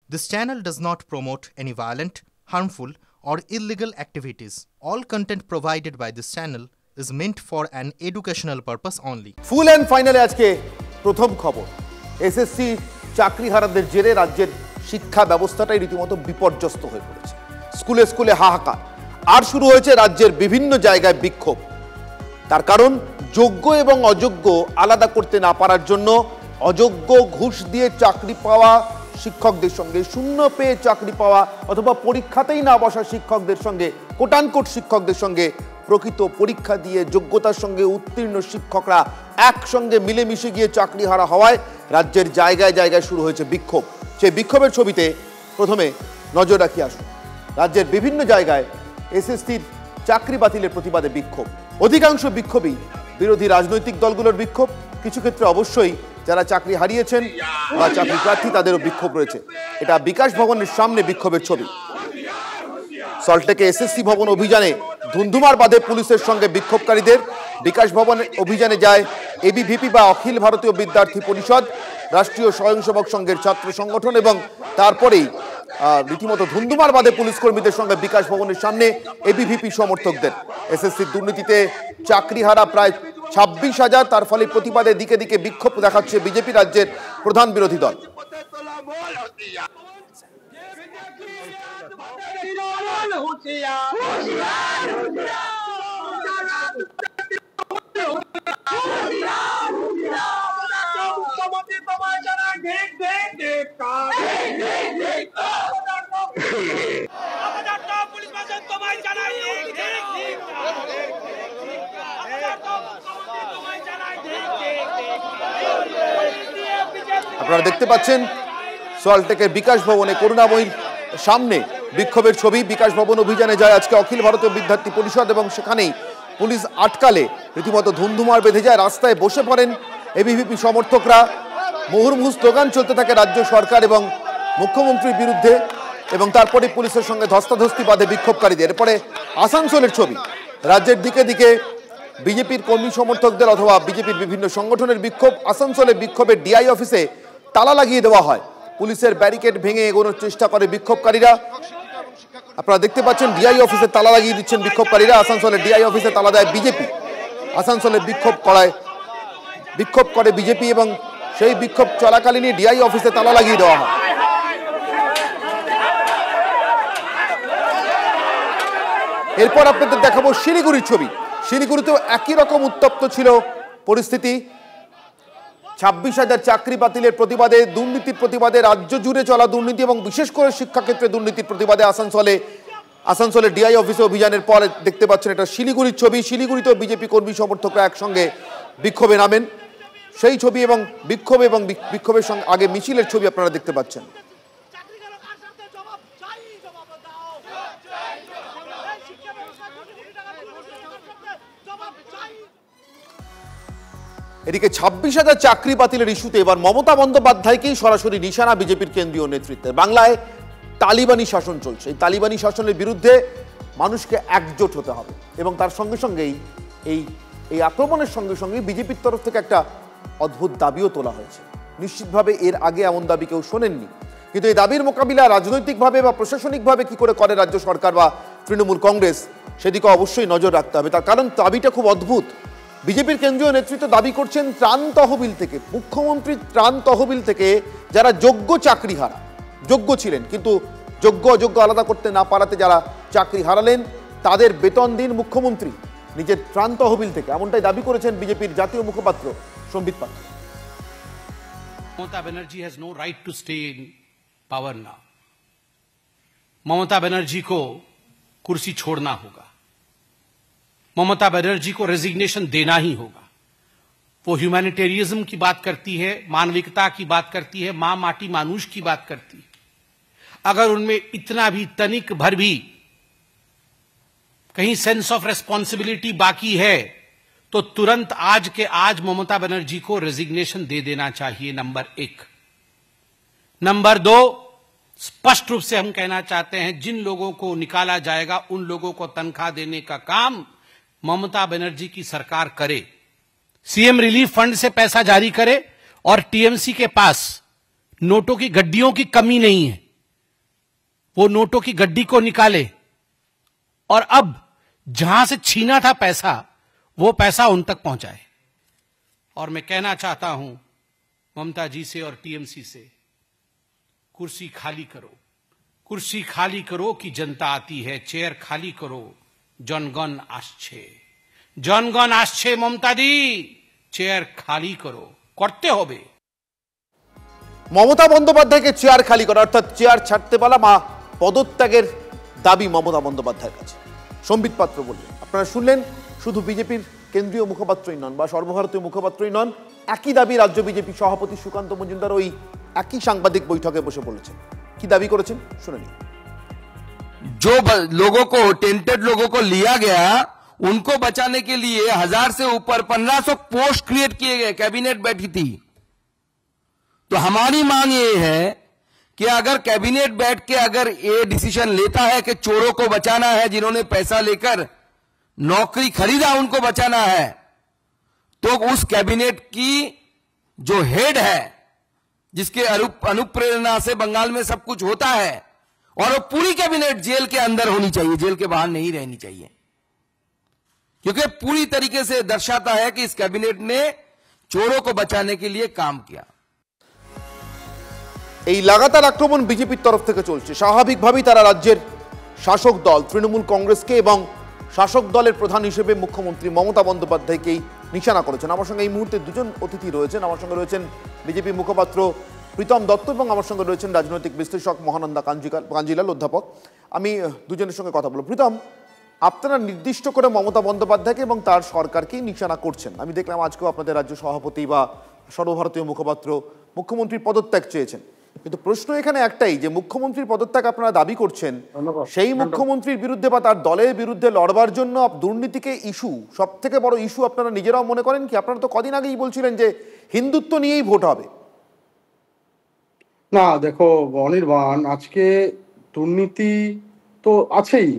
This channel does not promote any violent, harmful, or illegal activities. All content provided by this channel is meant for an educational purpose only. Full and ফাইনালে আজকে প্রথম খবর, SSC চাকরিহারাদের জেরে রাজ্যের শিক্ষা ব্যবস্থাটাই রীতিমতো বিপর্যস্ত হয়ে পড়েছে। স্কুলে স্কুলে হাহাকার, আর শুরু হয়েছে রাজ্যের বিভিন্ন জায়গায় বিক্ষোভ। তার কারণ যোগ্য এবং অযোগ্য আলাদা করতে না পারার জন্য অযোগ্য ঘুষ দিয়ে চাকরি পাওয়া শিক্ষকদের সঙ্গে, শূন্য পেয়ে চাকরি পাওয়া অথবা পরীক্ষাতেই না বসা শিক্ষকদের সঙ্গে, কোটানকোট শিক্ষকদের সঙ্গে প্রকৃত পরীক্ষা দিয়ে যোগ্যতার সঙ্গে উত্তীর্ণ শিক্ষকরা একসঙ্গে মিলেমিশে গিয়ে চাকরিহারা হওয়ায় রাজ্যের জায়গায় জায়গায় শুরু হয়েছে বিক্ষোভ। সেই বিক্ষোভের ছবিতে প্রথমে নজর রাখি আসুন। রাজ্যের বিভিন্ন জায়গায় এসএসসির চাকরি বাতিলের প্রতিবাদে বিক্ষোভ। অধিকাংশ বিক্ষোভই বিরোধী রাজনৈতিক দলগুলোর বিক্ষোভ, কিছু ক্ষেত্রে অবশ্যই যারা চাকরি হারিয়েছেন বা চাকরি প্রার্থী তাদেরও বিক্ষোভ রয়েছে। এটা বিকাশ ভবনের সামনে বিক্ষোভের ছবি। সল্টলেকে এসএসসি ভবন অভিযানে ধুন্ধুমার বাঁধে পুলিশের সঙ্গে বিক্ষোভকারীদের। বিকাশ ভবন অভিযানে যায় এবিভিপি বা অখিল ভারতীয় বিদ্যার্থী পরিষদ, রাষ্ট্রীয় স্বয়ংসেবক সংঘের ছাত্র সংগঠন এবং তারপরেই রীতিমতো ধুন্ধুমার বাঁধে পুলিশ কর্মীদের সঙ্গে বিকাশ ভবনের সামনে এবিভিপি সমর্থকদের। এসএসসির দুর্নীতিতে চাকরিহারা প্রায় 26,000, তার ফলে প্রতিবাদে দিকে দিকে বিক্ষোভ দেখাচ্ছে বিজেপি রাজ্যের প্রধান বিরোধী দল। আপনারা দেখতে পাচ্ছেন সল্টলেকের বিকাশ ভবনে করুণাময়ীর সামনে বিক্ষোভের ছবি। বিকাশ ভবন অভিযানে যায় আজকে অখিল ভারতীয় বিদ্যার্থী পরিষদ এবং সেখানেই পুলিশ আটকালে রীতিমতো ধুন্ধুমার বেঁধে যায়। রাস্তায় বসে পড়েন এবিভিপি সমর্থকরা। মুহুর্মুহু স্লোগান চলতে থাকে রাজ্য সরকার এবং মুখ্যমন্ত্রীর বিরুদ্ধে এবং তারপরে পুলিশের সঙ্গে ধস্তাধস্তি বাঁধে বিক্ষোভকারীদের। এরপরে আসানসোলের ছবি, রাজ্যের দিকে দিকে বিজেপির কর্মী সমর্থকদের অথবা বিজেপির বিভিন্ন সংগঠনের বিক্ষোভ। আসানসোলে বিক্ষোভের ডিআই অফিসে তালা লাগিয়ে দেওয়া হয়, পুলিশের ব্যারিকেড ভেঙে এগোনোর চেষ্টা করে বিক্ষোভকারীরা। আপনারা দেখতে পাচ্ছেন ডিআই অফিসে তালা লাগিয়ে দিচ্ছেন বিক্ষোভকারীরা। আসানসোলের ডিআই অফিসে তালা দেয় বিজেপি। আসানসোলে বিক্ষোভ করে বিজেপি এবং সেই বিক্ষোভ চলাকালীনই ডিআই অফিসে তালা লাগিয়ে দেওয়া হয়। এরপর আপনাদের দেখাবো শিলিগুড়ির ছবি। শিলিগুড়িতেও একই রকম উত্তপ্ত ছিল পরিস্থিতি। 26,000 চাকরি বাতিলের প্রতিবাদে, দুর্নীতির প্রতিবাদে, রাজ্য জুড়ে চলা দুর্নীতি এবং বিশেষ করে শিক্ষাক্ষেত্রে দুর্নীতির প্রতিবাদে আসানসোলে ডিআই অফিসে অভিযানের পর দেখতে পাচ্ছেন এটা শিলিগুড়ির ছবি। শিলিগুড়িতেও বিজেপি কর্মী সমর্থকরা একসঙ্গে বিক্ষোভে নামেন। সেই ছবি এবং বিক্ষোভের সঙ্গে আগে মিছিলের ছবি আপনারা দেখতে পাচ্ছেন। এদিকে 26,000 চাকরি বাতিলের ইস্যুতে এবার মমতা বন্দ্যোপাধ্যায়কেই সরাসরি নিশানা বিজেপির কেন্দ্রীয় নেতৃত্বের। বাংলায় তালিবানি শাসন চলছে, এই তালিবানি শাসনের বিরুদ্ধে মানুষকে একজোট হতে হবে এবং তার সঙ্গে সঙ্গেই এই আক্রমণের সঙ্গে সঙ্গে বিজেপির তরফ থেকে একটা অদ্ভুত দাবিও তোলা হয়েছে। নিশ্চিতভাবে এর আগে এমন দাবি কেউ শোনেননি, কিন্তু এই দাবির মোকাবিলা রাজনৈতিকভাবে বা প্রশাসনিকভাবে কি করে রাজ্য সরকার বা তৃণমূল কংগ্রেস, সেদিকে অবশ্যই নজর রাখতে হবে। তার কারণ দাবিটা খুব অদ্ভুত। বিজেপির কেন্দ্রীয় নেতৃত্ব দাবি করছেন ত্রাণ তহবিল থেকে, মুখ্যমন্ত্রীর ত্রাণ তহবিল থেকে যারা যোগ্য চাকরিহারা, যোগ্য ছিলেন কিন্তু যোগ্য অযোগ্য আলাদা করতে না পারাতে যারা চাকরি হারালেন তাদের বেতন দিন মুখ্যমন্ত্রী নিজের ত্রাণ তহবিল থেকে, এমনটাই দাবি করেছেন বিজেপির জাতীয় মুখপাত্র সম্বিত পাত্র। Mamata Banerjee has no right to stay in power now. Mamata Banerjee को कुर्सी छोड़ना होगा, ममता बनर्जी को रेजिग्नेशन देना ही होगा। वो ह्यूमैनिटेरियज्म की बात करती है, मानविकता की बात करती है, मां माटी मानुष की बात करती है। अगर उनमें इतना भी तनिक भर भी कहीं सेंस ऑफ रेस्पॉन्सिबिलिटी बाकी है तो तुरंत आज के आज ममता बनर्जी को रेजिग्नेशन दे देना चाहिए, नंबर 1। नंबर 2, स्पष्ट रूप से हम कहना चाहते हैं जिन लोगों को निकाला जाएगा उन लोगों को तनख्वाह देने का काम ममता बनर्जी की सरकार करे। सीएम रिलीफ फंड से पैसा जारी करे और टीएमसी के पास नोटों की गड्डियों की कमी नहीं है। वो नोटों की गड्डी को निकाले और अब जहां से छीना था पैसा, वो पैसा उन तक पहुंचाए। और मैं कहना चाहता हूं ममता जी से और टीएमसी से, कुर्सी खाली करो, कुर्सी खाली करो कि जनता आती है, चेयर खाली करो, जनगण आसछे, जनगण आसछे ममता दी, চেয়ার খালি করো, করতে হবে। মমতা বন্দ্যোপাধ্যায়কে চেয়ার খালি করা অর্থাৎ চেয়ার ছাড়তে বলা বা পদত্যাগের দাবি মমতা বন্দ্যোপাধ্যায়ের কাছে। সম্বিত পাত্র বললেন, আপনারা শুনলেন, শুধু বিজেপির কেন্দ্রীয় মুখপাত্রই নন বা সর্বভারতীয় মুখপাত্রই নন, একই দাবি রাজ্য বিজেপি সভাপতি সুকান্ত মজুমদার ওই একই সাংবাদিক বৈঠকে বসে বলেছেন। কি দাবি করেছেন শুনে নিন। जो लोगों को टेंटेड लोगों को लिया गया, उनको बचाने के लिए 1000 से ऊपर 1500 पोस्ट क्रिएट किए गए, कैबिनेट बैठी थी। तो हमारी मांग ये है कि अगर कैबिनेट बैठ के अगर ये डिसीजन लेता है कि चोरों को बचाना है, जिन्होंने पैसा लेकर नौकरी खरीदा उनको बचाना है, तो उस कैबिनेट की जो हेड है, जिसके अनुप्रेरणा से बंगाल में सब कुछ होता है, और वो पूरी कैबिनेट जेल के अंदर होनी चाहिए, जेल के बाहर नहीं रहनी चाहिए, क्योंकि पूरी तरीके से दर्शाता है कि इस कैबिनेट ने चोरों को बचाने के लिए काम किया। এই লাগাতার আক্রমণ বিজেপির তরফ থেকে চলছে। স্বাভাবিকভাবেই তারা রাজ্যের শাসক দল তৃণমূল কংগ্রেসকে এবং শাসক দলের প্রধান হিসেবে মুখ্যমন্ত্রী মমতা বন্দ্যোপাধ্যায়কে নিশানা করেছেন। আমার সঙ্গে এই মুহূর্তে দুজন অতিথি রয়েছেন। আমার সঙ্গে রয়েছেন বিজেপি মুখপাত্র প্রীতম দত্ত এবং আমার সঙ্গে রয়েছেন রাজনৈতিক বিশ্লেষক মহানন্দা কাঞ্জিলাল অধ্যাপক। আমি দুজনের সঙ্গে কথা বলব। প্রীতম, আপনারা নির্দিষ্ট করে মমতা বন্দ্যোপাধ্যায়কে এবং তার সরকারকেই নিশানা করছেন। আমি দেখলাম আজকেও আপনাদের রাজ্য সভাপতি বা সর্বভারতীয় মুখপাত্র মুখ্যমন্ত্রীর পদত্যাগ চেয়েছেন। কিন্তু প্রশ্ন এখানে একটাই, যে মুখ্যমন্ত্রীর পদত্যাগ আপনারা দাবি করছেন, সেই মুখ্যমন্ত্রীর বিরুদ্ধে বা তার দলের বিরুদ্ধে লড়বার জন্য দুর্নীতিকে ইস্যু, সব থেকে বড় ইস্যু আপনারা নিজেরাও মনে করেন কি? আপনারা তো কদিন আগেই বলছিলেন যে হিন্দুত্ব নিয়েই ভোট হবে। না দেখো অনির্বাণ, আজকে দুর্নীতি তো আছেই,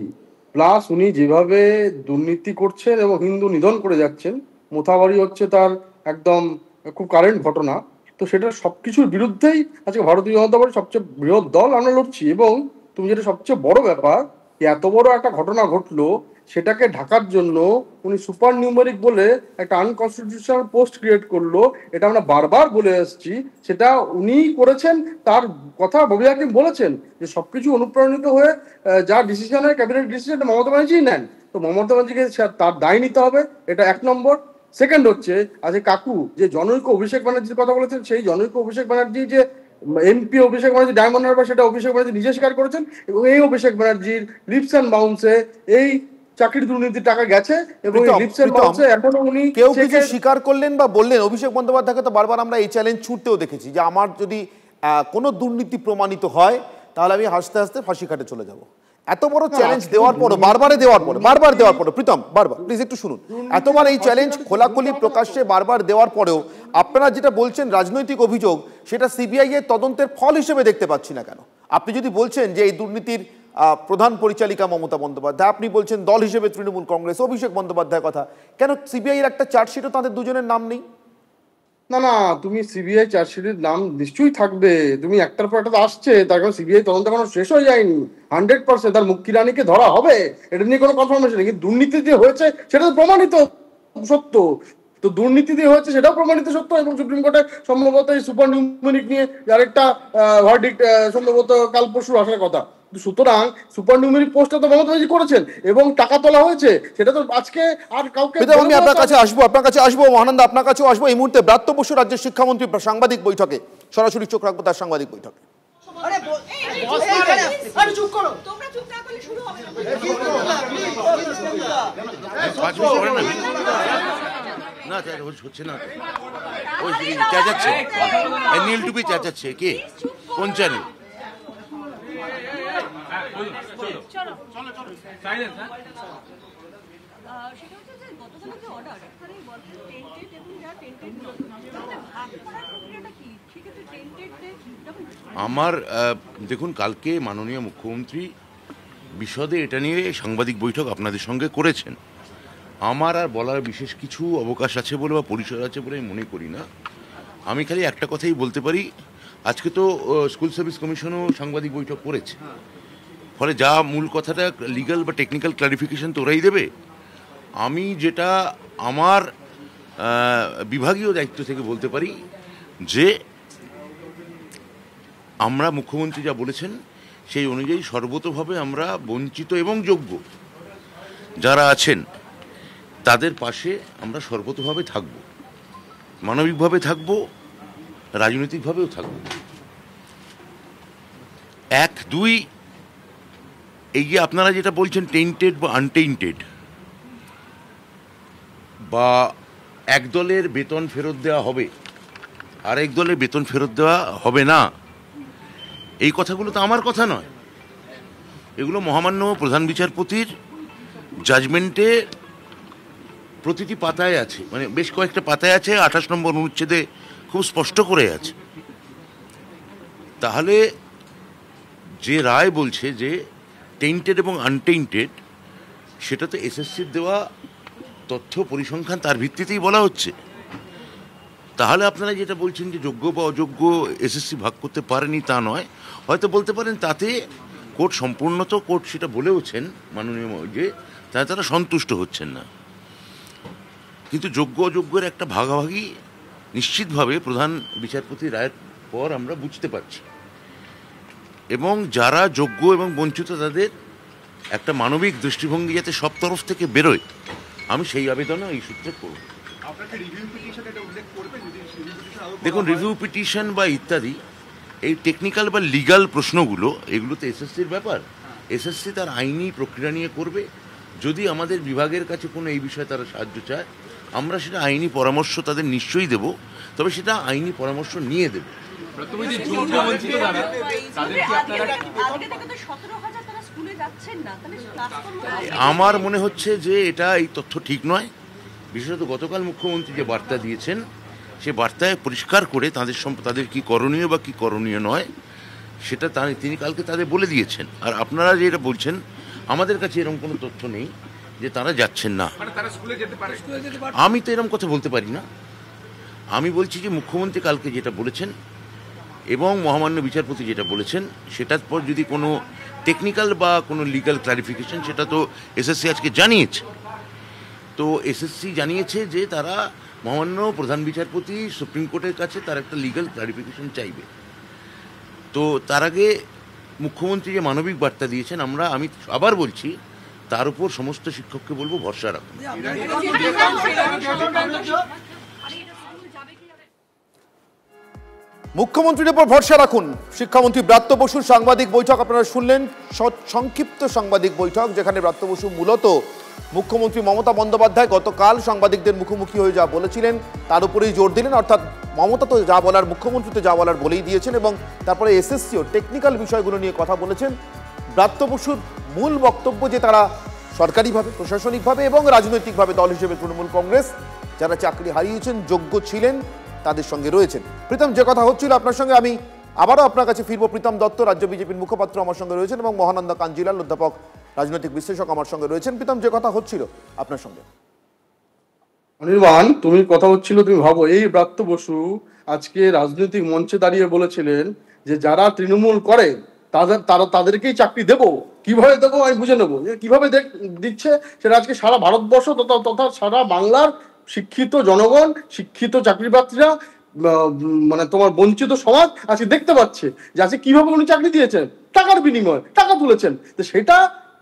প্লাস উনি যেভাবে দুর্নীতি করছেন এবং হিন্দু নিধন করে যাচ্ছেন, মোথাবাড়ি হচ্ছে তার একদম খুব কারেন্ট ঘটনা। তো সেটা সবকিছুর বিরুদ্ধেই আজকে ভারতীয় জনতা পার্টির সবচেয়ে বৃহৎ দল আমরা লড়ছি। এবং তুমি যেটা সবচেয়ে বড় ব্যাপার, এত বড় একটা ঘটনা ঘটলো, সেটাকে ঢাকার জন্য উনি সুপার নিউমেরিক বলে একটা আনকনস্টিটিউশনাল পোস্ট ক্রিয়েট করলো। এটা আমরা বারবার বলে আসছি, সেটা উনি করেছেন। তার কথা ববি হাকিম বলেছেন যে সবকিছু অনুপ্রাণিত হয়ে যা ডিসিশন হয়, ক্যাবিনেট ডিসিশন, মমতা ব্যানার্জিই নেন। তো মমতা ব্যানার্জিকে তার দায় নিতে হবে, এটা এক নম্বর। সেকেন্ড হচ্ছে, আজকে কাকু যে জনৈক অভিষেক ব্যানার্জির কথা বলেছেন, সেই জনৈক অভিষেক ব্যানার্জি যে এমপি অভিষেক ব্যানার্জি ডায়মন্ড হারবার, সেটা অভিষেক ব্যানার্জি নিজে স্বীকার করেছেন। এবং এই অভিষেক ব্যানার্জির লিপস অ্যান্ড বাউন্সে এই চাকরির দুর্নীতির টাকা গেছে এবং লিপস অ্যান্ড বাউন্সে এখনো উনি কেউ কিছু স্বীকার করলেন বা বললেন? অভিষেক বন্দ্যোপাধ্যায়কে তো বারবার আমরা এই চ্যালেঞ্জ ছুটতেও দেখেছি যে আমার যদি কোনো দুর্নীতি প্রমাণিত হয় তাহলে আমি হাসতে হাসতে ফাঁসি কাটে চলে যাব। এত বড় চ্যালেঞ্জ দেওয়ার পর, বারবার দেওয়ার পর, প্রীতম বারবার প্লিজ একটু শুনুন, এতবার এই চ্যালেঞ্জ খোলাখুলি প্রকাশ্যে বারবার দেওয়ার পরেও আপনারা যেটা বলছেন রাজনৈতিক অভিযোগ, সেটা সিবিআই এর তদন্তের ফল হিসেবে দেখতে পাচ্ছি না কেন? আপনি যদি বলছেন যে এই দুর্নীতির প্রধান পরিচালিকা মমতা বন্দ্যোপাধ্যায়, আপনি বলছেন দল হিসেবে তৃণমূল কংগ্রেস, অভিষেক বন্দ্যোপাধ্যায়ের কথা, কেন সিবিআই এর একটা চার্জশিটও তাদের দুজনের নাম নেই? না না, তুমি সিবিআই চার্জশিটের নাম নিশ্চয়ই থাকবে। তুমি একটার পর একটা আসছে, তার কারণ সিবিআই তদন্ত এখনো শেষ হয়ে যায়নি। 100% তার মুক্তি রানীকে ধরা হবে, এটা নিয়ে কোনো কনফার্মেশন নেই। কিন্তু দুর্নীতি যে হয়েছে সেটা তো প্রমাণিত সত্য। তো দুর্নীতি দিয়ে হয়েছে সেটাও প্রমাণিত সত্য। এবং সুপ্রিম কোর্টে সম্ভবত এই সুপার নিউমেরিক নিয়ে আরেকটা ভার্ডিক্ট সম্ভবত কাল পরশু আসার কথা। সুতরাং সুপার নিউমেরিক পোস্টটা তো মমতা ব্যানার্জি করেছেন এবং টাকা তোলা হয়েছে, সেটা তো আজকে আর কাউকে। আমি আপনার কাছে আসবো মহানন্দা, আপনার কাছেও আসবো। এই মুহূর্তে ব্রাত্য বসু রাজ্যের শিক্ষামন্ত্রী সাংবাদিক বৈঠকে, সরাসরি চোখ রাখবো তার সাংবাদিক বৈঠকে। না হচ্ছে না, ওই চেঁচাচ্ছে, নীল টুপি চেঁচাচ্ছে, কে কোন চ্যানেল? আমার দেখুন, কালকে মাননীয় মুখ্যমন্ত্রী বিশদে এটা নিয়ে সাংবাদিক বৈঠক আপনাদের সঙ্গে করেছেন। আমার আর বলার বিশেষ কিছু অবকাশ আছে বলে বা পরিসর আছে বলে আমি মনে করি না। আমি খালি একটা কথাই বলতে পারি, আজকে তো স্কুল সার্ভিস কমিশনও সাংবাদিক বৈঠক করেছে ফলে যা মূল কথাটা লিগ্যাল বা টেকনিক্যাল ক্লারিফিকেশন তো ওরাই দেবে। আমি যেটা আমার বিভাগীয় দায়িত্ব থেকে বলতে পারি যে আমরা মুখ্যমন্ত্রী যা বলেছেন সেই অনুযায়ী সর্বতোভাবে আমরা বঞ্চিত এবং যোগ্য যারা আছেন তাদের পাশে আমরা সর্বতোভাবে থাকব, মানবিকভাবে থাকব, রাজনৈতিকভাবেও থাকব। 1, 2 এই যে আপনারা যেটা বলছেন টেন্টেড বা আনটেন্টেড, বা এক দলের বেতন ফেরত দেওয়া হবে আরেক দলের বেতন ফেরত দেওয়া হবে না, এই কথাগুলো তো আমার কথা নয়, এগুলো মহামান্য প্রধান বিচারপতির জাজমেন্টে প্রতিটি পাতায় আছে, মানে বেশ কয়েকটা পাতায় আছে, 28 নম্বর অনুচ্ছেদে খুব স্পষ্ট করে আছে। তাহলে যে রায় বলছে যে টেন্টেড এবং আনটেন্টেড, সেটা তো এসএসসির দেওয়া তথ্য পরিসংখ্যান তার ভিত্তিতেই বলা হচ্ছে। তাহলে আপনারা যেটা বলছেন যে যোগ্য বা অযোগ্য এসএসসি ভাগ করতে পারেনি তা নয়, হয়তো বলতে পারেন তাতে কোর্ট সম্পূর্ণত কোর্ট সেটা বলেওছেন মাননীয় যে তারা সন্তুষ্ট হচ্ছেন না, কিন্তু যোগ্য অযোগ্যের একটা ভাগাভাগি নিশ্চিতভাবে প্রধান বিচারপতির রায়ের পর আমরা বুঝতে পারছি, এবং যারা যোগ্য এবং বঞ্চিত তাদের একটা মানবিক দৃষ্টিভঙ্গি যাতে সব তরফ থেকে বেরোয়, আমি সেই আবেদনও এই সূত্রে করব। দেখুন, রিভিউ পিটিশন বা ইত্যাদি এই টেকনিক্যাল বা লিগাল প্রশ্নগুলো, এগুলো তো এসএসসির ব্যাপার। এসএসসি তার আইনি প্রক্রিয়া নিয়ে করবে। যদি আমাদের বিভাগের কাছে কোনো এই বিষয়ে তারা সাহায্য চায়, আমরা সেটা আইনি পরামর্শ তাদের নিশ্চয়ই দেব, তবে সেটা আইনি পরামর্শ নিয়ে দেব। আমার মনে হচ্ছে যে এটা এই তথ্য ঠিক নয়। বিশেষত গতকাল মুখ্যমন্ত্রী যে বার্তা দিয়েছেন, সে বার্তায় পরিষ্কার করে তাদের কি করণীয় বা কি করণীয় নয় সেটা তিনি কালকে তাদের বলে দিয়েছেন। আর আপনারা যেটা বলছেন, আমাদের কাছে এরকম কোনো তথ্য নেই যে তারা যাচ্ছেন না। আমি তো এরকম কথা বলতে পারি না। আমি বলছি যে মুখ্যমন্ত্রী কালকে যেটা বলেছেন এবং মহামান্য বিচারপতি যেটা বলেছেন, সেটার পর যদি কোনো টেকনিক্যাল বা কোনো লিগ্যাল ক্লারিফিকেশন, সেটা তো এসএসসি আজকে জানিয়েছে। তো এসএসসি জানিয়েছে যে তারা মহামান্য প্রধান বিচারপতি সুপ্রিম কোর্টের কাছে তার একটা লিগ্যাল ক্লারিফিকেশন চাইবে। তো তার আগে মুখ্যমন্ত্রী যে মানবিক বার্তা দিয়েছেন, আমি আবার বলছি, তার উপর সমস্ত শিক্ষককে বলবো ভরসা রাখুন। মুখ্যমন্ত্রীর উপর ভরসা রাখুন, শিক্ষামন্ত্রী ব্রাত্য বসুর সাংবাদিক বৈঠক আপনারা শুনলেন। সংক্ষিপ্ত সাংবাদিক বৈঠক, যেখানে ব্রাত্য বসু মূলত মুখ্যমন্ত্রী মমতা বন্দ্যোপাধ্যায় গতকাল সাংবাদিকদের মুখোমুখি হয়ে যা বলেছিলেন তার উপরেই জোর দিলেন। অর্থাৎ মমতা তো যা বলার, মুখ্যমন্ত্রী তো যা বলার বলেই দিয়েছেন, এবং তারপরে এসএসসিও টেকনিক্যাল বিষয়গুলো নিয়ে কথা বলেছেন। ব্রাত্য বসুর মূল বক্তব্য যে তারা সরকারিভাবে, প্রশাসনিকভাবে এবং রাজনৈতিকভাবে দল হিসেবে তৃণমূল কংগ্রেস যারা চাকরি হারিয়েছেন, যোগ্য ছিলেন, তাদের সঙ্গে রয়েছেন। প্রীতম, যে কথা হচ্ছিল আপনার সঙ্গে, আমি আবারও আপনার কাছে ফিরবো। প্রীতম দত্ত, রাজ্য বিজেপির মুখপাত্র, আমার সঙ্গে রয়েছেন, এবং মহানন্দা কাঞ্জিলাল, অধ্যাপক, রাজনৈতিক বিশ্লেষক, আমার সঙ্গে রয়েছেন। প্রীতম, যে কথা হচ্ছিল আপনার সঙ্গে। অনির্বাণ, তুমি কথা হচ্ছিল, তুমি ভাবো এই ব্রাত্য বসু আজকে রাজনৈতিক মঞ্চে দাঁড়িয়ে বলেছিলেন যে যারা তৃণমূল করে তাদেরকেই চাকরি দেবো। কিভাবে দেবো আমি বুঝে নেবো। কিভাবে দিচ্ছে সেটা আজকে সারা ভারতবর্ষ তথা সারা বাংলার শিক্ষিত জনগণ, শিক্ষিত চাকরি প্রার্থীরা, মানে তোমার বঞ্চিত সমাজ আজকে দেখতে পাচ্ছে যে আজকে কিভাবে উনি চাকরি দিয়েছেন, টাকার বিনিময়ে টাকা তুলেছেন। তো সেটা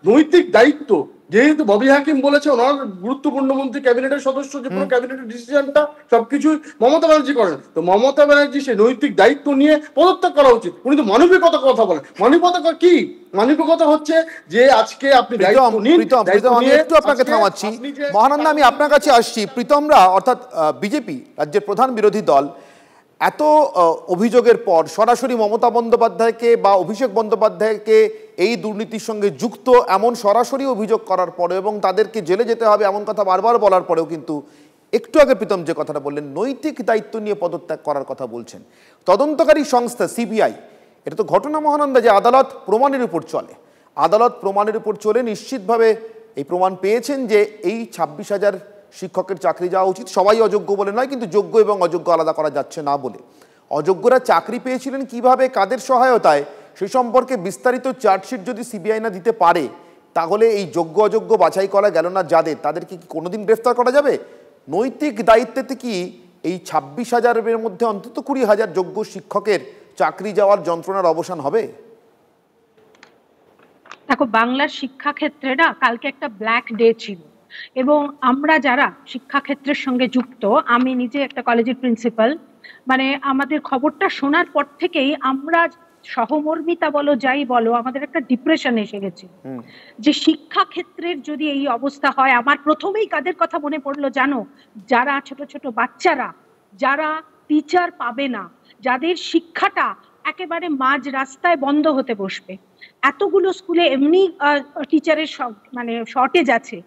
নৈতিক দায়িত্ব, যেহেতু ববি হাকিম বলেছে ওনার গুরুত্বপূর্ণ মন্ত্রী, ক্যাবিনেটের সদস্য, যে পুরো ক্যাবিনেটের ডিসিশনটা সবকিছুই মমতা ব্যানার্জি করেন, তো মমতা ব্যানার্জি সেই নৈতিক দায়িত্ব নিয়ে পদত্যাগ করা উচিত। উনি তো মানবিকতার কথা বলেন। মানবিকতা কি? মানবিকতা হচ্ছে যে আজকে আপনি একটু আপনাকে থামাচ্ছি মহানন্দা, আমি আপনার কাছে আসছি। প্রীতমরা, অর্থাৎ বিজেপি রাজ্যের প্রধান বিরোধী দল, এত অভিযোগের পর সরাসরি মমতা বন্দ্যোপাধ্যায়কে বা অভিষেক বন্দ্যোপাধ্যায়কে এই দুর্নীতির সঙ্গে যুক্ত এমন সরাসরি অভিযোগ করার পরে এবং তাদেরকে জেলে যেতে হবে এমন কথা বারবার বলার পরেও কিন্তু একটু আগে প্রীতম যে কথাটা বললেন, নৈতিক দায়িত্ব নিয়ে পদত্যাগ করার কথা বলছেন। তদন্তকারী সংস্থা সিবিআই, এটা তো ঘটনা মহানন্দা যে আদালত প্রমাণের উপর চলে, আদালত প্রমাণের উপর চলে নিশ্চিতভাবে এই প্রমাণ পেয়েছেন যে এই 26,000 শিক্ষকের চাকরি যাওয়া উচিত। সবাই অযোগ্য বলে নয়, কিন্তু যোগ্য এবং অযোগ্য আলাদা করা যাচ্ছে না বলে। অযোগ্যরা চাকরি পেয়েছিলেন কিভাবে, কাদের সহায়তায়, সে সম্পর্কে বিস্তারিত চার্জশিট যদি সিবিআই না দিতে পারে, তাহলে এই যোগ্য অযোগ্য বাছাই করা গেল না যাদের, তাদেরকে কি কোনোদিন গ্রেফতার করা যাবে? নৈতিক দায়িত্বে কি এই 26,000-এর মধ্যে অন্তত 20,000 যোগ্য শিক্ষকের চাকরি যাওয়ার যন্ত্রণার অবসান হবে? দেখো, বাংলার শিক্ষাক্ষেত্রে না কালকে একটা ব্ল্যাক ডে ছিল, এবং আমরা যারা শিক্ষাক্ষেত্রের সঙ্গে যুক্ত, আমি নিজে একটা কলেজের প্রিন্সিপাল, মানে আমাদের খবরটা শোনার পর থেকেই আমরা সহমর্মিতা বলো যাই বলো, আমাদের একটা ডিপ্রেশন এসে গেছে যে শিক্ষাক্ষেত্রের যদি এই অবস্থা হয়। আমার প্রথমেই কাদের কথা মনে পড়লো জানো? যারা ছোট ছোট বাচ্চারা, যারা টিচার পাবে না, যাদের শিক্ষাটা একেবারে মাঝ রাস্তায় বন্ধ হতে বসবে। এতগুলো স্কুলে এমনি টিচারের মানে শর্টেজ আছে,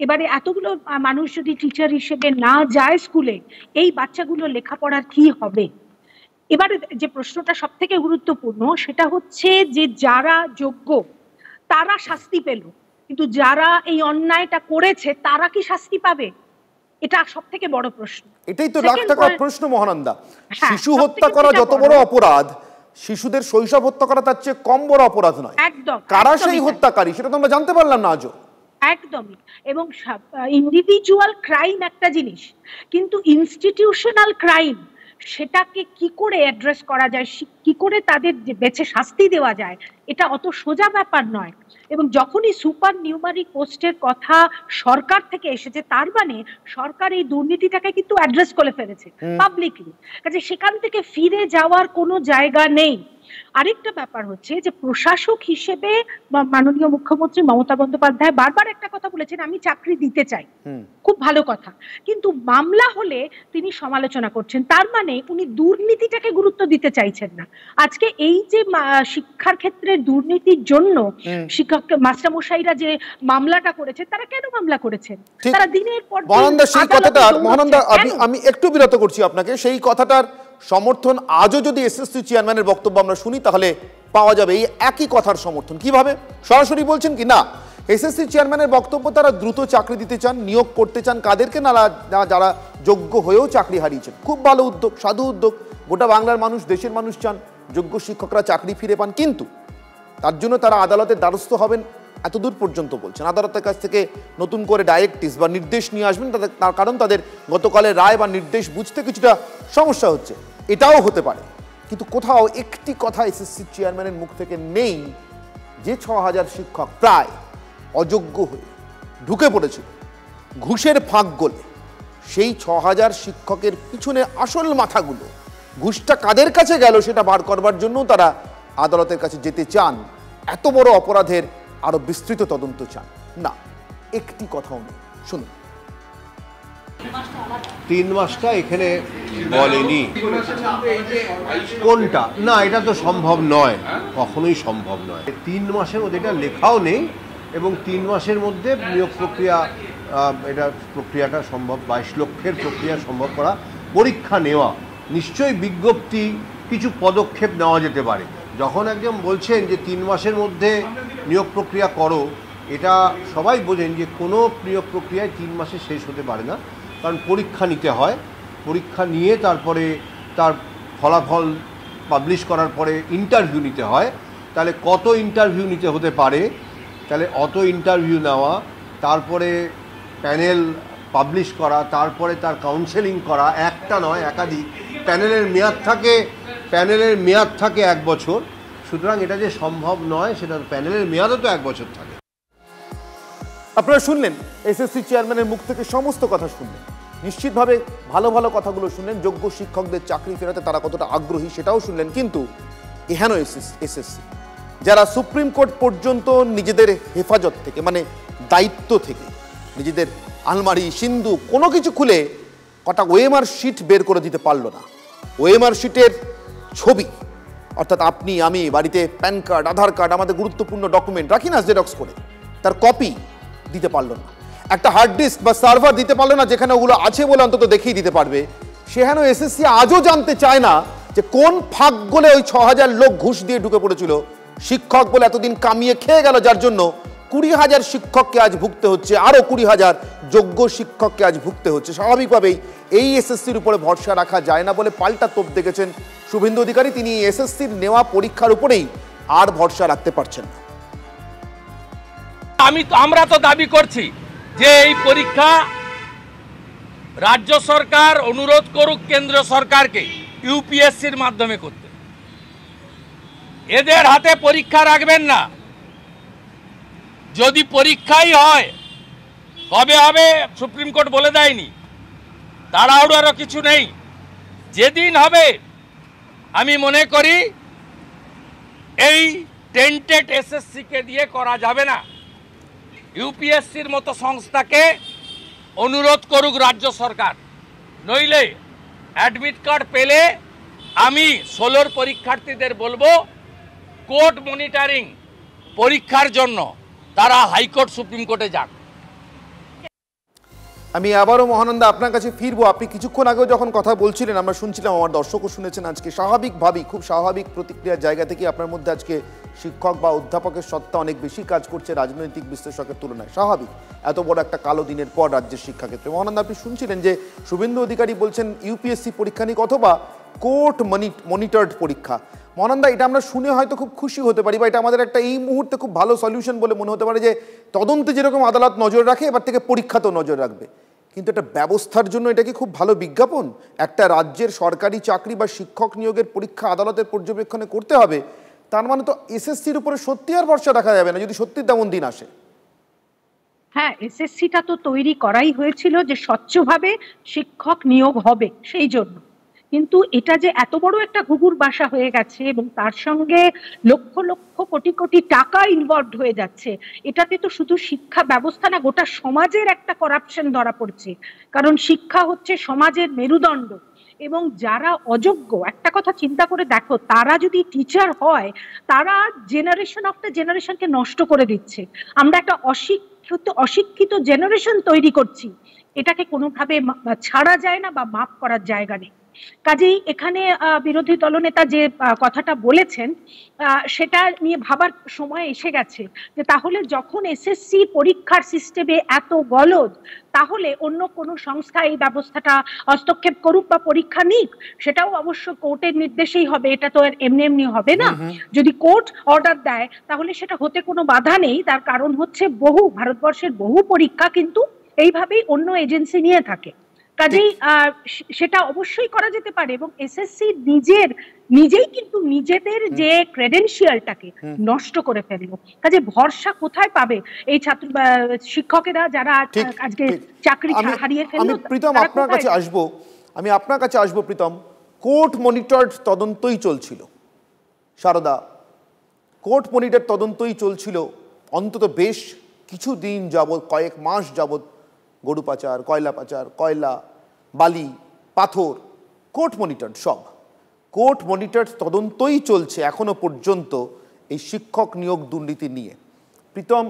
এবারে এতগুলো মানুষ যদি টিচার হিসেবে না যায় স্কুলে, এই বাচ্চাগুলো লেখাপড়ার কি হবে? এবারে যে প্রশ্নটা সব থেকে গুরুত্বপূর্ণ সেটা হচ্ছে যে যারা যোগ্য তারা শাস্তি পেল, কিন্তু যারা এই অন্যায়টা করেছে তারা কি শাস্তি পাবে? এটা সব থেকে বড় প্রশ্ন। এটাই তো লাখ টাকার প্রশ্ন মহানন্দা। শিশু হত্যা করা যত বড় অপরাধ, শিশুদের শৈশব হত্যা করা তার চেয়ে কম বড় অপরাধ নয়। একদম। কারা সেই হত্যাকারী সেটা তো আমরা জানতে পারলাম না আজও। একদমই। এবং ইন্ডিভিজুয়াল ক্রাইম একটা জিনিস, কিন্তু ইনস্টিটিউশনাল ক্রাইম সেটাকে কি করে অ্যাড্রেস করা যায়, কি করে তাদের বেছে শাস্তি দেওয়া যায়, এটা অত সোজা ব্যাপার নয়। এবং যখনই সুপার নিউমারি পোস্টের কথা সরকার থেকে এসেছে, তার মানে সরকার এই দুর্নীতিটাকে কিন্তু অ্যাড্রেস করে ফেলেছে পাবলিকলি, কাজে সেখান থেকে ফিরে যাওয়ার কোনো জায়গা নেই। আরেকটা ব্যাপার হচ্ছে যে প্রশাসক হিসেবে মাননীয় মুখ্যমন্ত্রী মমতা বন্দ্যোপাধ্যায় বারবার একটা কথা বলেছেন, আমি চাকরি দিতে চাই, খুব ভালো কথা, কিন্তু মামলা হলে তিনি সমালোচনা করছেন, তার মানে উনি দুর্নীতিটাকে গুরুত্ব দিতে চাইছেন না। আজকে এই যে শিক্ষার ক্ষেত্রে দুর্নীতির জন্য শিক্ষক মাস্টারমশাইরা যে মামলাটা করেছে, তারা কেন মামলা করেছেন? তারা দিনের পর মহানন্দা সেই কথাটার, মহানন্দা আমি একটু বিরত করছি আপনাকে, সেই কথাটার সমর্থন আজও যদি এসএসসি চেয়ারম্যানের বক্তব্য আমরা শুনি তাহলে পাওয়া যাবে এই একই কথার সমর্থন। কিভাবে? সরাসরি বলছেন কি না এসএসসি চেয়ারম্যানের বক্তব্য তারা দ্রুত চাকরি দিতে চান, নিয়োগ করতে চান কাদেরকে না যারা যোগ্য হয়েও চাকরি হারিয়েছেন। খুব ভালো উদ্যোগ, সাধু উদ্যোগ। গোটা বাংলার মানুষ, দেশের মানুষ চান যোগ্য শিক্ষকরা চাকরি ফিরে পান, কিন্তু তার জন্য তারা আদালতের দ্বারস্থ হবেন এতদূর পর্যন্ত বলছেন। আদালতের কাছ থেকে নতুন করে ডাইরেক্টিভস বা নির্দেশ নিয়ে আসবেন, তার কারণ তাদের গতকালের রায় বা নির্দেশ বুঝতে কিছুটা সমস্যা হচ্ছে, এটাও হতে পারে। কিন্তু কোথাও একটি কথা এসএসসি চেয়ারম্যানের মুখ থেকে নেই যে 6,000 শিক্ষক প্রায় অযোগ্য হয়ে ঢুকে পড়েছিল ঘুষের ফাঁক গলে। সেই 6,000 শিক্ষকের পিছনে আসল মাথাগুলো, ঘুষটা কাদের কাছে গেল সেটা বার করবার জন্য তারা আদালতের কাছে যেতে চান, এত বড় অপরাধের আরো বিস্তৃত তদন্ত চান না। একটি কথাও নেই, শুনুন। 3 মাসটা এখানে বলেনি কোনটা, না এটা তো সম্ভব নয়, কখনোই সম্ভব নয়। 3 মাসের মধ্যে এটা লেখাও নেই, এবং 3 মাসের মধ্যে নিয়োগ প্রক্রিয়া, এটা প্রক্রিয়াটা সম্ভব, 22 লক্ষের প্রক্রিয়া সম্ভব করা, পরীক্ষা নেওয়া, নিশ্চয়ই বিজ্ঞপ্তি, কিছু পদক্ষেপ নেওয়া যেতে পারে। যখন একজন বলছেন যে 3 মাসের মধ্যে নিয়োগ প্রক্রিয়া করো, এটা সবাই বোঝেন যে কোনো নিয়োগ প্রক্রিয়ায় 3 মাসে শেষ হতে পারে না, কারণ পরীক্ষা নিতে হয়, পরীক্ষা নিয়ে তারপরে তার ফলাফল পাবলিশ করার পরে ইন্টারভিউ নিতে হয়। তাহলে কত ইন্টারভিউ নিতে হতে পারে, তাহলে অত ইন্টারভিউ নেওয়া, তারপরে প্যানেল পাবলিশ করা, তারপরে তার কাউন্সেলিং করা, একটা নয় একাধিক। প্যানেলের মেয়াদ থাকে 1 বছর, সুতরাং এটা যে সম্ভব নয়, সেটা প্যানেলের মেয়াদও তো 1 বছর থাকে। আপনারা শুনলেন এসএসসি চেয়ারম্যানের মুখ থেকে সমস্ত কথা শুনলেন, নিশ্চিতভাবে ভালো ভালো কথাগুলো শুনলেন, যোগ্য শিক্ষকদের চাকরি ফেরাতে তারা কতটা আগ্রহী সেটাও শুনলেন। কিন্তু এহেন এসএসসি যারা সুপ্রিম কোর্ট পর্যন্ত নিজেদের হেফাজত থেকে, মানে দায়িত্ব থেকে, নিজেদের আলমারি সিন্ধু কোনো কিছু খুলে কটা ওএমআর শিট বের করে দিতে পারল না। ওএমআর শিটের ছবি, অর্থাৎ আপনি আমি বাড়িতে প্যান কার্ড, আধার কার্ড, আমাদের গুরুত্বপূর্ণ ডকুমেন্ট রাখি না জেরক্স করে, তার কপি দিতে পারলো না। একটা হার্ড ডিস্ক বা সার্ভার দিতে পারলো না যেখানে ওগুলো আছে বলে অন্তত দেখিয়ে দিতে পারবে। সেখানে এসএসসি আজও জানতে চায় না যে কোন ফাঁক গলে ওই 6,000 লোক ঘুষ দিয়ে ঢুকে পড়েছিল, শিক্ষক বলে এতদিন কামিয়ে খেয়ে গেল, যার জন্য 20,000 শিক্ষককে আজ ভুগতে হচ্ছে, আরও 20,000 যোগ্য শিক্ষককে আজ ভুগতে হচ্ছে। স্বাভাবিকভাবেই এই এসএসসির উপরে ভরসা রাখা যায় না বলে পাল্টা তোপ দেখেছেন শুভেন্দু অধিকারী। তিনি এসএসসির নেওয়া পরীক্ষার উপরেই আর ভরসা রাখতে পারছেন না। আমরা তো দাবি করছি যে এই পরীক্ষা রাজ্য সরকার অনুরোধ করুক কেন্দ্র সরকারকে ইউপিএসসির মাধ্যমে করতে। এদের হাতে পরীক্ষা রাখবেন না। যদি পরীক্ষাই হয় কবে হবে সুপ্রিম কোর্ট বলে দেয়নি, তাড়াহুড়োরও কিছু নেই। যেদিন হবে আমি মনে করি এই টেন্টেড এসএসসিকে দিয়ে করা যাবে না। ইউপিএসসির মতো সংস্থাকে অনুরোধ করুক রাজ্য সরকার, নইলে অ্যাডমিট কার্ড পেলে আমি 16 পরীক্ষার্থীদের বলবো কোর্ট মনিটরিং পরীক্ষার জন্য তারা হাইকোর্ট সুপ্রিম কোর্টে যাক। আমি আবারও মহানন্দা আপনার কাছে ফিরবো। আপনি কিছুক্ষণ আগেও যখন কথা বলছিলেন আমরা শুনছিলাম, আমার দর্শকও শুনেছেন, আজকে স্বাভাবিকভাবেই খুব স্বাভাবিক প্রতিক্রিয়ার জায়গা থেকে আপনার মধ্যে আজকে শিক্ষক বা অধ্যাপকের সত্তা অনেক বেশি কাজ করছে রাজনৈতিক বিশ্লেষকের তুলনায়। স্বাভাবিক, এত বড় একটা কালো দিনের পর রাজ্যের শিক্ষাক্ষেত্রে। মহানন্দা, আপনি শুনছিলেন যে শুভেন্দু অধিকারী বলছেন ইউপিএসসি পরীক্ষা নিক অথবা কোর্ট মনিটরড পরীক্ষা। মহানন্দা, এটা আমরা শুনে হয়তো খুব খুশি হতে পারি বা এটা আমাদের একটা এই মুহূর্তে খুব ভালো সলিউশন বলে মনে হতে পারে যে তদন্তে যেরকম আদালত নজর রাখে এবার থেকে পরীক্ষাতেও নজর রাখবে। কিন্তু একটা ব্যবস্থার জন্য এটা কি খুব ভালো বিজ্ঞাপন? একটা রাজ্যের সরকারি চাকরি বা শিক্ষক নিয়োগের পরীক্ষা আদালতের পর্যবেক্ষণে করতে হবে, তার মানে তো এসএসসির উপরে সত্যি আর ভরসা রাখা যাবে না যদি সত্যি তেমন দিন আসে। হ্যাঁ, এসএসসিটা তো তৈরি করাই হয়েছিল যে স্বচ্ছভাবে শিক্ষক নিয়োগ হবে সেই জন্য। কিন্তু এটা যে এত বড় একটা ঘুঘুর বাসা হয়ে গেছে এবং তার সঙ্গে লক্ষ লক্ষ কোটি কোটি টাকা ইনভলভড হয়ে যাচ্ছে, এটাতে তো শুধু শিক্ষা ব্যবস্থা না, গোটা সমাজের একটা করাপশন ধরা পড়ছে। কারণ শিক্ষা হচ্ছে সমাজের মেরুদণ্ড এবং যারা অযোগ্য, একটা কথা চিন্তা করে দেখো, তারা যদি টিচার হয় তারা জেনারেশন আফটার জেনারেশনকে নষ্ট করে দিচ্ছে। আমরা একটা অশিক্ষিত জেনারেশন তৈরি করছি, এটাকে কোনোভাবে ছাড়া যায় না বা মাফ করার জায়গা নেই। কাজেই এখানে বিরোধী দলনেতা যে কথাটা বলেছেন সেটা নিয়ে ভাবার সময় এসে গেছে যে তাহলে যখন এসএসসি পরীক্ষার সিস্টেমে এত গলদ, তাহলে অন্য কোনো সংস্থা এই ব্যবস্থাটা হস্তক্ষেপ করুক বা পরীক্ষা নিক, সেটাও অবশ্য কোর্টের নির্দেশেই হবে। এটা তো আর এমনি এমনি হবে না। যদি কোর্ট অর্ডার দেয় তাহলে সেটা হতে কোনো বাধা নেই। তার কারণ হচ্ছে ভারতবর্ষের বহু পরীক্ষা কিন্তু এইভাবেই অন্য এজেন্সি নিয়ে থাকে। কাজেই সেটা অবশ্যই করা যেতে পারে এবং এসএসসি নিজেই কিন্তু নিজেদের যে ক্রেডেনশিয়ালটাকে নষ্ট করে ফেললো। কাজে ভরসা কোথায় পাবে এই শিক্ষকেরা যারা আজকে চাকরি হারিয়ে ফেললো? প্রীতম, আমি আপনার কাছে আসবো প্রীতম। কোর্ট মনিটরড তদন্তই চলছিল সারদা, কোর্ট মনিটর তদন্তই চলছিল অন্তত বেশ কিছুদিন যাবৎ, কয়েক মাস যাবৎ। গরু পাচার, কয়লা পাচার, কয়লা, বালি, পাথর, কোর্ট মনিটর, সব কোর্ট মনিটর তদন্তই চলছে এখনো পর্যন্ত এই শিক্ষক নিয়োগ দুর্নীতি নিয়ে। প্রীতম,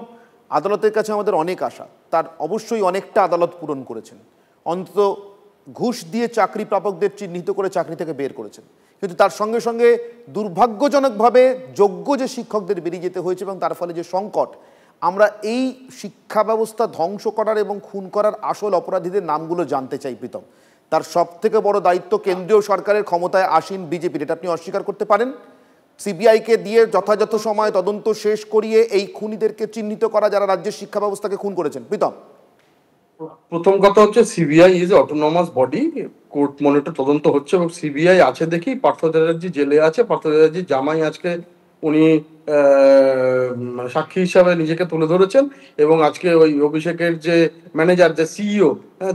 আদালতের কাছে আমাদের অনেক আশা, তার অবশ্যই অনেকটা আদালত পূরণ করেছেন। অন্তত ঘুষ দিয়ে চাকরি প্রাপকদের চিহ্নিত করে চাকরি থেকে বের করেছেন, কিন্তু তার সঙ্গে সঙ্গে দুর্ভাগ্যজনকভাবে যোগ্য যে শিক্ষকদের বেরিয়ে যেতে হয়েছে এবং তার ফলে যে সংকট, আমরা এই শিক্ষা ব্যবস্থা ধ্বংস করার এবং খুন করার আসল অপরাধীদের নামগুলো জানতে চাই প্রীতম। তার সব থেকে বড় দায়িত্ব কেন্দ্রীয় সরকারের ক্ষমতায় আসীন বিজেপির, এটা আপনি অস্বীকার করতে পারেন? সিবিআইকে দিয়ে যথাযথ সময় তদন্ত শেষ করিয়ে এই খুনিদেরকে চিহ্নিত করা যারা রাজ্যের শিক্ষা ব্যবস্থাকে খুন করেছেন। প্রীতম, প্রথম কথা হচ্ছে CBI is autonomous body, court monitor তদন্ত হচ্ছে এবং সিবিআই আছে দেখি পার্থ চ্যাটার্জি জেলে আছে। পার্থ চ্যাটার্জি জামাই আজকে উনি সাক্ষী হিসাবে নিজেকে তুলে ধরেছেন এবং আজকে ওই অভিষেকের যে ম্যানেজার, যে সিইও,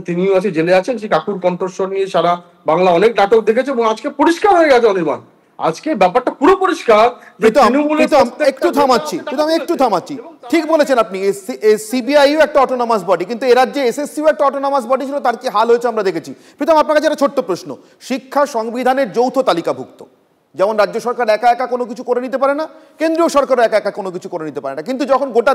তিনিও আছে জেলে আছেন। সেই কাকুর কণ্ঠস্বর নিয়ে সারা বাংলা অনেক নাটক দেখেছে এবং আজকে পরিষ্কার হয়ে গেছে অনির্বাণ, আজকে ব্যাপারটা পুরো পরিষ্কার। একটু থামাচ্ছি, ঠিক বলেছেন আপনি, সিবিআইও একটা অটোনমাস বডি, কিন্তু এ রাজ্যে এসএসসিও একটা অটোনমাস বডি ছিল, তার কি হাল হয়েছে আমরা দেখেছি। প্রীতম, আপনার কাছে একটা ছোট্ট প্রশ্ন, শিক্ষা সংবিধানের যৌথ তালিকাভুক্ত, যেমন রাজ্য সরকার একা একা কোনো কিছু করে নিতে পারে না, কেন্দ্রীয় সরকার একা একা কোনো কিছু করে নিতে পারে না, কিন্তু যখন গোটা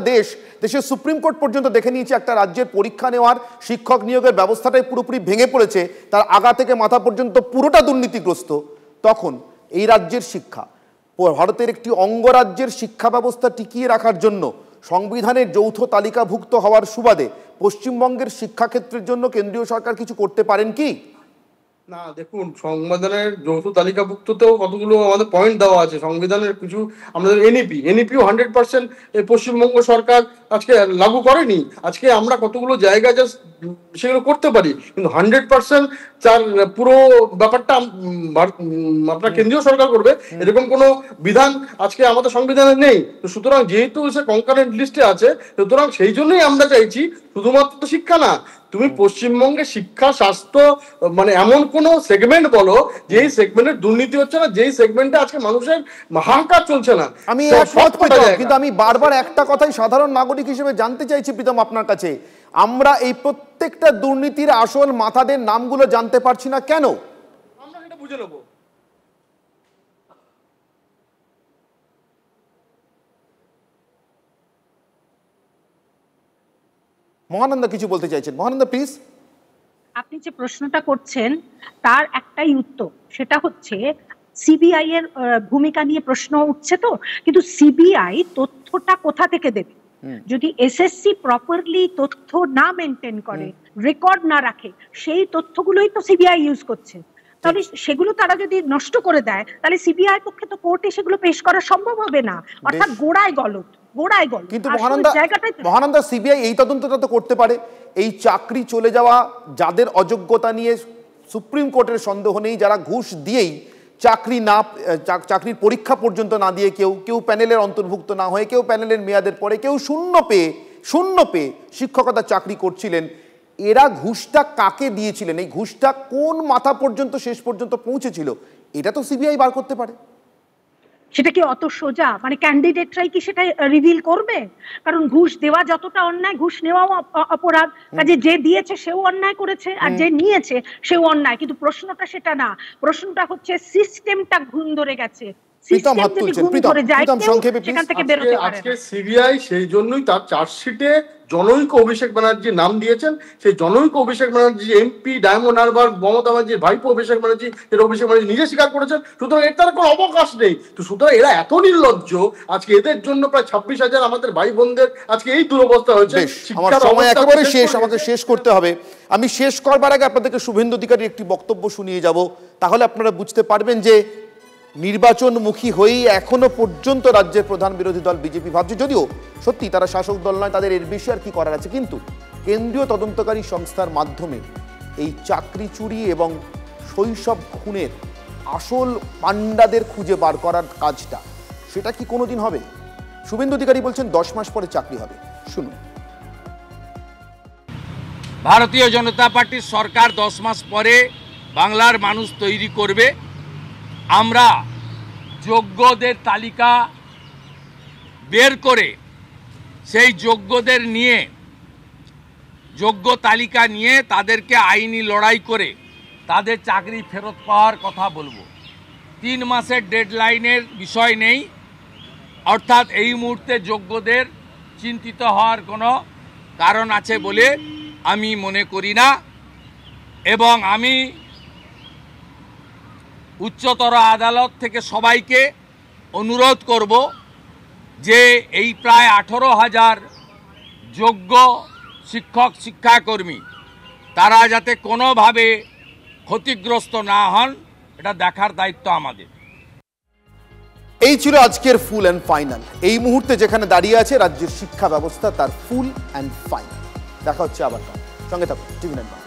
দেশের সুপ্রিম কোর্ট পর্যন্ত দেখে নিয়েছে একটা রাজ্যের পরীক্ষা নেওয়ার শিক্ষক নিয়োগের ব্যবস্থাটাই পুরোপুরি ভেঙে পড়েছে, তার আগা থেকে মাথা পর্যন্ত পুরোটা দুর্নীতিগ্রস্ত, তখন এই রাজ্যের শিক্ষা, ভারতের একটি অঙ্গরাজ্যের শিক্ষা ব্যবস্থা টিকিয়ে রাখার জন্য সংবিধানের যৌথ তালিকাভুক্ত হওয়ার সুবাদে পশ্চিমবঙ্গের শিক্ষাক্ষেত্রের জন্য কেন্দ্রীয় সরকার কিছু করতে পারেন কি? না দেখুন, সংবিধানের যৌথ তালিকাভুক্ততেও কতগুলো আমাদের পয়েন্ট দেওয়া আছে। সংবিধানের কিছু আমাদের এনইপিও 100% পশ্চিমবঙ্গ সরকার আজকে লাগু করেনি। আজকে আমরা কতগুলো জায়গা জাস্ট সেগুলো করতে পারি, কিন্তু 100% তার পুরো ব্যাপারটা আপনার কেন্দ্রীয় সরকার করবে এরকম কোনো বিধান আজকে আমাদের সংবিধানে নেই। তো সুতরাং যেহেতু সে কনকারেন্ট লিস্টে আছে, সুতরাং সেই জন্যই আমরা চাইছি শুধুমাত্র তো শিক্ষা না, তুমি পশ্চিমবঙ্গে শিক্ষা, স্বাস্থ্য, মানে এমন কোন সেগমেন্ট বলো যেই সেগমেন্টের দুর্নীতি হচ্ছে না, যেই সেগমেন্টে আজকে মানুষের হাহাকার চলছে না। আমি কিন্তু আমি বারবার একটা কথাই সাধারণ নাগরিক হিসেবে জানতে চাইছি প্রীতম আপনার কাছে, আমরা এই প্রত্যেকটা দুর্নীতির আসল মাথাদের নামগুলো জানতে পারছি না কেন? আমরা সেটা বুঝে নেবো। মহানন্দা কিছু বলতে চাইছেন, মহানন্দা প্লিজ। আপনি যে প্রশ্নটা করছেন তার একটাই উত্তর, সেটা হচ্ছে সিবিআই এর ভূমিকা নিয়ে প্রশ্ন উঠছে। তো কিন্তু সিবিআই তথ্যটা কোথা থেকে দেবে? যদি এসএসসি প্রপারলি তথ্য না মেনটেন করে, রেকর্ড না রাখে, সেই তথ্যগুলোই তো সিবিআই ইউজ করছে। তাহলে সেগুলো তারা যদি নষ্ট করে দেয়, তাহলে সিবিআই পক্ষে তো কোর্টে সেগুলো পেশ করা সম্ভব হবে না, অর্থাৎ গোড়ায় গলদ। কিন্তু মহানন্দা সিবিআই এই তদন্তটা তো করতে পারে। এই চাকরি চলে যাওয়া যাদের অযোগ্যতা নিয়ে সুপ্রিম কোর্টের সন্দেহ নেই, যারা ঘুষ দিয়েই চাকরির পরীক্ষা পর্যন্ত না দিয়ে কেউ প্যানেলের অন্তর্ভুক্ত না হয়ে, কেউ প্যানেলের মেয়াদের পরে, কেউ শূন্য পেয়ে শিক্ষকতার চাকরি করছিলেন, এরা ঘুষটা কাকে দিয়েছিলেন, এই ঘুষটা কোন মাথা পর্যন্ত শেষ পর্যন্ত পৌঁছেছিল, এটা তো সিবিআই বার করতে পারে। সেটা কি অত সোজা? মানে ক্যান্ডিডেটরাই কি সেটা রিভিল করবে? কারণ ঘুষ দেওয়া যতটা অন্যায়, ঘুষ নেওয়াও অপরাধ। কাজে যে দিয়েছে সেও অন্যায় করেছে, আর যে নিয়েছে সেও অন্যায়। কিন্তু প্রশ্নটা সেটা না, প্রশ্নটা হচ্ছে সিস্টেমটা ঘুণ ধরে গেছে। আজকে সিবিআই সেই জন্যই তার চার্জশিটে জনৈক অভিষেক ব্যানার্জির নাম দিয়েছেন। সেই জনৈক অভিষেক ব্যানার্জি এমপি ডায়মন্ড হারবার, মমতা ব্যানার্জির ভাইপো অভিষেক ব্যানার্জি, এটা অভিষেক ব্যানার্জি নিজে স্বীকার করেছেন। সুতরাং এর তার কোনো অবকাশ নেই। তো সুতরাং এরা এত নির্লজ্জ, আজকে এদের জন্য প্রায় 26,000 আমাদের ভাই বোনদের আজকে এই দুরবস্থা হয়েছে। আমার সময় একেবারে শেষ, আমাকে শেষ করতে হবে। আমি শেষ করবার আগে আপনাদেরকে শুভেন্দু অধিকারীর একটি বক্তব্য শুনিয়ে যাব, তাহলে আপনারা বুঝতে পারবেন যে নির্বাচনমুখী হয়েই এখনো পর্যন্ত রাজ্যের প্রধান বিরোধী দল বিজেপি ভাবছে, যদিও সত্যি তারা শাসক দল নয়, তাদের এর বেশি আর কি করার আছে, কিন্তু কেন্দ্রীয় তদন্তকারী সংস্থার মাধ্যমে এই চাকরি চুরি এবং শৈশব খুনের আসল পান্ডাদের খুঁজে বার করার কাজটা, সেটা কি কোনোদিন হবে? শুভেন্দু অধিকারী বলছেন 10 মাস পরে চাকরি হবে। শুনুন। ভারতীয় জনতা পার্টির সরকার 10 মাস পরে বাংলার মানুষ তৈরি করবে। আমরা যোগ্যদের তালিকা বের করে সেই যোগ্যদের নিয়ে, যোগ্য তালিকা নিয়ে তাদেরকে আইনি লড়াই করে তাদের চাকরি ফেরত পাওয়ার কথা বলবো। 3 মাসের ডেডলাইনের বিষয় নেই, অর্থাৎ এই মুহূর্তে যোগ্যদের চিন্তিত হওয়ার কোনো কারণ আছে বলে আমি মনে করি না। এবং আমি উচ্চতর আদালত থেকে সবাইকে অনুরোধ করব যে এই প্রায় 18,000 যোগ্য শিক্ষক শিক্ষাকর্মী তারা যাতে কোনোভাবে ক্ষতিগ্রস্ত না হন, এটা দেখার দায়িত্ব আমাদের। এই ছিল আজকের ফুল অ্যান্ড ফাইনাল। এই মুহূর্তে যেখানে দাঁড়িয়ে আছে রাজ্যের শিক্ষা ব্যবস্থা, তার ফুল অ্যান্ড ফাইনাল। দেখা হচ্ছে আবার, সঙ্গে থাকুন টিভি9।